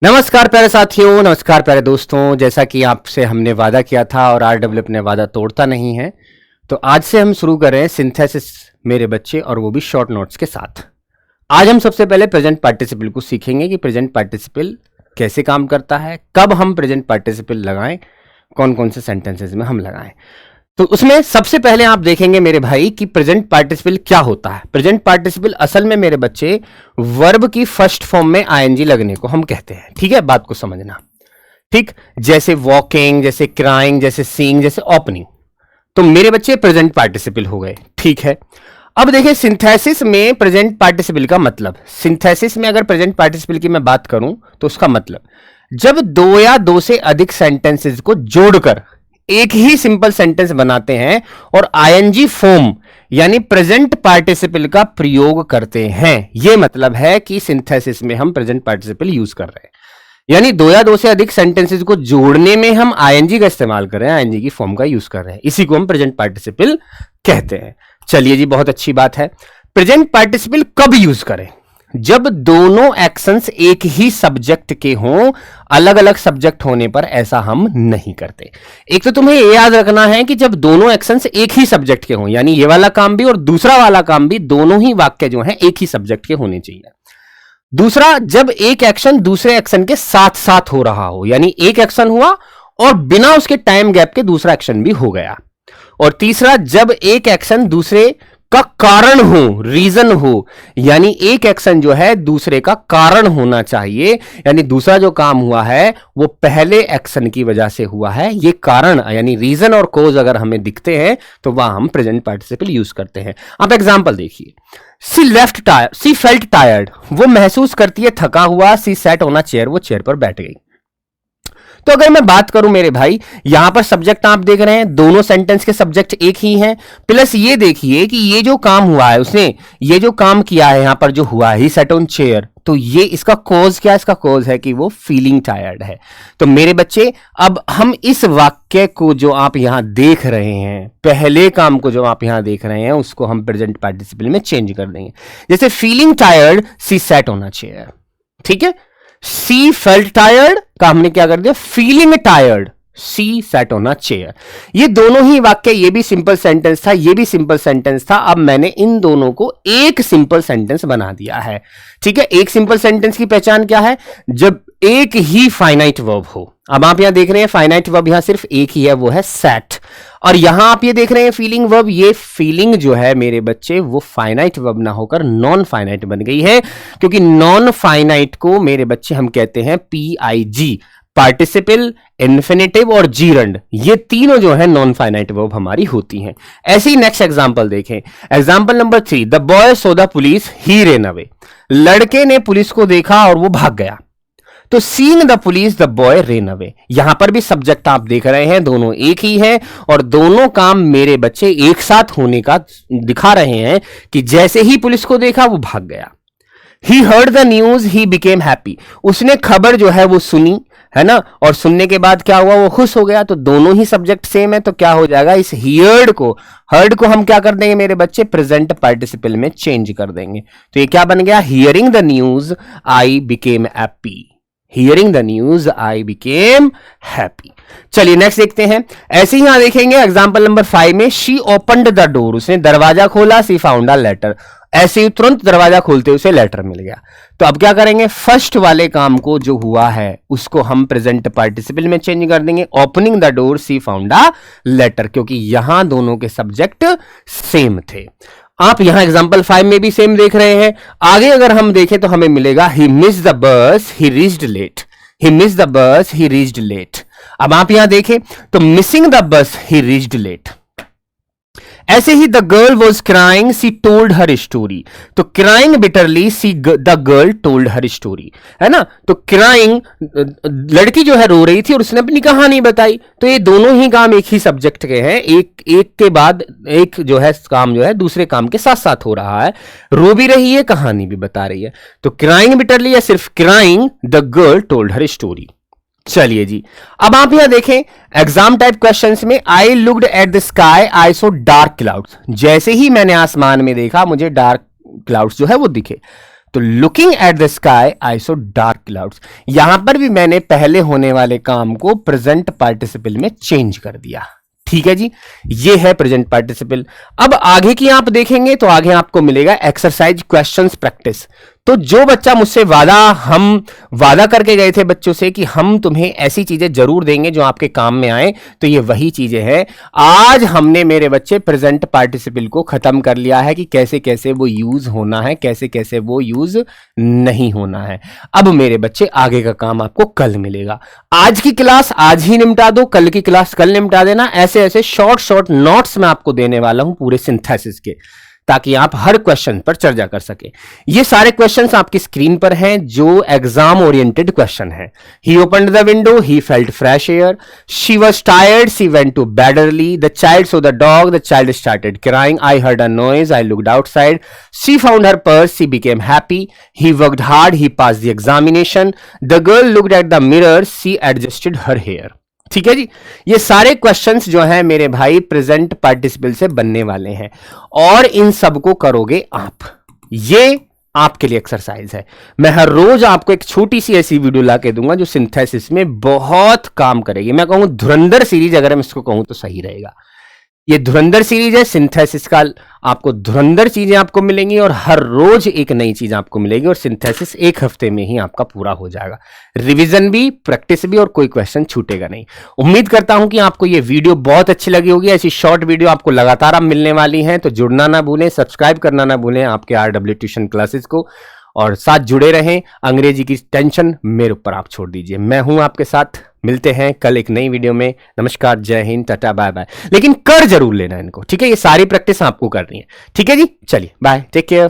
नमस्कार प्यारे साथियों, नमस्कार प्यारे दोस्तों। जैसा कि आपसे हमने वादा किया था और आरडब्ल्यू अपने वादा तोड़ता नहीं है, तो आज से हम शुरू कर रहे हैं सिंथेसिस मेरे बच्चे, और वो भी शॉर्ट नोट्स के साथ। आज हम सबसे पहले प्रेजेंट पार्टिसिपल को सीखेंगे कि प्रेजेंट पार्टिसिपल कैसे काम करता है, कब हम प्रेजेंट पार्टिसिपल लगाएं, कौन कौन से सेंटेंसेस में हम लगाएं। तो उसमें सबसे पहले आप देखेंगे मेरे भाई कि प्रेजेंट पार्टिसिपल क्या होता है। प्रेजेंट पार्टिसिपल असल में मेरे बच्चे वर्ब की फर्स्ट फॉर्म में आईएनजी लगने को हम कहते हैं। ठीक है, बात को समझना। ठीक, जैसे वॉकिंग, जैसे क्राइंग, जैसे सीइंग, जैसे ओपनिंग, तो मेरे बच्चे प्रेजेंट पार्टिसिपल हो गए। ठीक है, अब देखिए सिंथेसिस में प्रेजेंट पार्टिसिपल का मतलब, सिंथेसिस में अगर प्रेजेंट पार्टिसिपल की मैं बात करूं तो उसका मतलब जब दो या दो से अधिक सेंटेंसेस को जोड़कर एक ही सिंपल सेंटेंस बनाते हैं और आईएनजी फॉर्म यानी प्रेजेंट पार्टिसिपल का प्रयोग करते हैं, यह मतलब है कि सिंथेसिस में हम प्रेजेंट पार्टिसिपल यूज कर रहे हैं। यानी दो या दो से अधिक सेंटेंसेस को जोड़ने में हम आईएनजी का इस्तेमाल कर रहे हैं, आईएनजी की फॉर्म का यूज कर रहे हैं, इसी को हम प्रेजेंट पार्टिसिपल कहते हैं। चलिए जी, बहुत अच्छी बात है। प्रेजेंट पार्टिसिपल कब यूज करें? जब दोनों एक्शंस एक ही सब्जेक्ट के हों, अलग अलग सब्जेक्ट होने पर ऐसा हम नहीं करते। एक तो तुम्हें यह याद रखना है कि जब दोनों एक्शंस एक ही सब्जेक्ट के हों, यानी ये वाला काम भी और दूसरा वाला काम भी, दोनों ही वाक्य जो हैं एक ही सब्जेक्ट के होने चाहिए। दूसरा, जब एक एक्शन दूसरे एक्शन के साथ साथ हो रहा हो, यानी एक एक्शन हुआ और बिना उसके टाइम गैप के दूसरा एक्शन भी हो गया। और तीसरा, जब एक एक्शन दूसरे का कारण हो, रीजन हो, यानी एक एक्शन जो है दूसरे का कारण होना चाहिए, यानी दूसरा जो काम हुआ है वो पहले एक्शन की वजह से हुआ है, ये कारण यानी रीजन और कोज अगर हमें दिखते हैं तो वह हम प्रेजेंट पार्टिसिपल यूज करते हैं। आप एग्जांपल देखिए, सी फेल्ट टायर्ड, वो महसूस करती है थका हुआ। She sat on a chair, वो चेयर पर बैठ गई। तो अगर मैं बात करूं मेरे भाई, यहां पर सब्जेक्ट आप देख रहे हैं, दोनों सेंटेंस के सब्जेक्ट एक ही हैं। प्लस ये देखिए कि ये जो काम हुआ है, उसने ये जो काम किया है यहां पर जो हुआ है, ही सैट ऑन चेयर, तो ये इसका कॉज क्या है? इसका कॉज है कि वो फीलिंग टायर्ड है। तो मेरे बच्चे, अब हम इस वाक्य को जो आप यहां देख रहे हैं, पहले काम को जो आप यहां देख रहे हैं, उसको हम प्रेजेंट पार्टिसिपल में चेंज कर देंगे। जैसे feeling tired, she sat on a chair. ठीक है, सी फेल्ट टायर्ड का हमने क्या कर दिया? Feeling tired, she sat on a chair. ये दोनों ही वाक्य, ये भी सिंपल सेंटेंस था, ये भी सिंपल सेंटेंस था। अब मैंने इन दोनों को एक सिंपल सेंटेंस बना दिया है। ठीक है, एक सिंपल सेंटेंस की पहचान क्या है? जब एक ही फाइनाइट वर्ब हो। अब आप यहां देख रहे हैं फाइनाइट वर्ब यहां सिर्फ एक ही है, वो है सैट। और यहां आप ये देख रहे हैं फीलिंग वर्ब, ये फीलिंग जो है मेरे बच्चे वो फाइनाइट वर्ब ना होकर नॉन फाइनाइट बन गई है, क्योंकि नॉन फाइनाइट को मेरे बच्चे हम कहते हैं पीआईजी, पार्टिसिपल, इन्फिनेटिव और जीरंड। ये तीनों जो है नॉन फाइनाइट वर्ब हमारी होती हैं। ऐसे ही नेक्स्ट एग्जांपल देखें, example number 3, the boy saw the police, he rain away. लड़के ने पुलिस को देखा और वो भाग गया। तो seeing the police, the boy rain away. यहां पर भी सब्जेक्ट आप देख रहे हैं, दोनों एक ही है और दोनों काम मेरे बच्चे एक साथ होने का दिखा रहे हैं कि जैसे ही पुलिस को देखा वो भाग गया। He heard the news, he became happy. उसने खबर जो है वो सुनी, है ना, और सुनने के बाद क्या हुआ? वो खुश हो गया। तो दोनों ही सब्जेक्ट सेम है, तो क्या हो जाएगा? इस हियर्ड को, हर्ड को हम क्या कर देंगे मेरे बच्चे? प्रेजेंट पार्टिसिपल में चेंज कर देंगे। तो ये क्या बन गया? Hearing the news, I became happy. Hearing the news, I became happy. चलिए नेक्स्ट देखते हैं। ऐसे ही यहां देखेंगे एग्जांपल नंबर 5 में, she opened the door, उसने दरवाजा खोला, she found a letter, ऐसे ही तुरंत दरवाजा खोलते उसे लेटर मिल गया। तो अब क्या करेंगे? फर्स्ट वाले काम को जो हुआ है उसको हम प्रेजेंट पार्टिसिपल में चेंज कर देंगे, opening the door, she found a letter, क्योंकि यहां दोनों के सब्जेक्ट सेम थे। आप यहां एग्जांपल 5 में भी सेम देख रहे हैं। आगे अगर हम देखें तो हमें मिलेगा, ही missed the bus, he reached late. He missed the bus, he reached late. अब आप यहां देखें तो missing the bus, he reached late. ऐसे ही the girl was crying, she told her story. तो crying bitterly, she the girl told her story, है ना। तो क्राइंग, लड़की जो है रो रही थी और उसने अपनी कहानी बताई। तो ये दोनों ही काम एक ही सब्जेक्ट के हैं, एक एक के बाद एक जो है काम जो है दूसरे काम के साथ साथ हो रहा है, रो भी रही है, कहानी भी बता रही है। तो क्राइंग बिटरली या सिर्फ crying, the girl told her story. चलिए जी, अब आप यहां देखें एग्जाम टाइप क्वेश्चंस में, I looked at the sky, I so dark clouds. जैसे ही मैंने आसमान में देखा मुझे डार्क क्लाउड्स जो है वो दिखे। तो looking at the sky I so dark clouds, यहां पर भी मैंने पहले होने वाले काम को प्रेजेंट पार्टिसिपल में चेंज कर दिया। ठीक है जी, ये है प्रेजेंट पार्टिसिपल। अब आगे की आप देखेंगे तो आगे आपको मिलेगा एक्सरसाइज क्वेश्चंस प्रैक्टिस। तो जो बच्चा मुझसे हम वादा करके गए थे बच्चों से कि हम तुम्हें ऐसी चीजें जरूर देंगे जो आपके काम में आए, तो ये वही चीजें हैं। आज हमने मेरे बच्चे प्रेजेंट पार्टिसिपल को खत्म कर लिया है कि कैसे कैसे वो यूज होना है, कैसे कैसे वो यूज नहीं होना है। अब मेरे बच्चे आगे का काम आपको कल मिलेगा। आज की क्लास आज ही निपटा दो, कल की क्लास कल निपटा देना। ऐसे ऐसे शॉर्ट शॉर्ट नोट्स मैं आपको देने वाला हूं पूरे सिंथेसिस के, ताकि आप हर क्वेश्चन पर चर्चा कर सके। ये सारे क्वेश्चंस आपकी स्क्रीन पर हैं जो एग्जाम ओरिएंटेड क्वेश्चन हैं। He opened the window, he felt fresh air, she was tired, she went to bed early, the child saw the dog, the child started crying, I heard a noise, I looked outside, she found her purse, she became happy, he worked hard, he passed the examination, the girl looked at the mirror, she adjusted her hair. ठीक है जी, ये सारे questions जो हैं मेरे भाई present participle से बनने वाले हैं और इन सबको करोगे आप। ये आपके लिए एक्सरसाइज है। मैं हर रोज आपको एक छोटी सी ऐसी वीडियो ला के दूंगा जो सिंथेसिस में बहुत काम करेगी। मैं कहूं धुरंधर सीरीज, अगर मैं इसको कहूं तो सही रहेगा। ये धुरंधर सीरीज है सिंथेसिस का, आपको धुरंधर चीजें आपको मिलेंगी और हर रोज एक नई चीज आपको मिलेगी और सिंथेसिस एक हफ्ते में ही आपका पूरा हो जाएगा। रिवीजन भी, प्रैक्टिस भी और कोई क्वेश्चन छूटेगा नहीं। उम्मीद करता हूं कि आपको ये वीडियो बहुत अच्छी लगी होगी। ऐसी शॉर्ट वीडियो आपको लगातार अब मिलने वाली हैं, तो जुड़ना ना भूलें, सब्सक्राइब करना ना भूलें आपके RW ट्यूशन क्लासेस को, और साथ जुड़े रहें। अंग्रेजी की टेंशन मेरे ऊपर आप छोड़ दीजिए, मैं हूं आपके साथ। मिलते हैं कल एक नई वीडियो में। नमस्कार, जय हिंद, टाटा, बाय बाय। लेकिन कर जरूर लेना इनको, ठीक है? ये सारी प्रैक्टिस आपको करनी है, ठीक है जी? चलिए बाय, टेक केयर।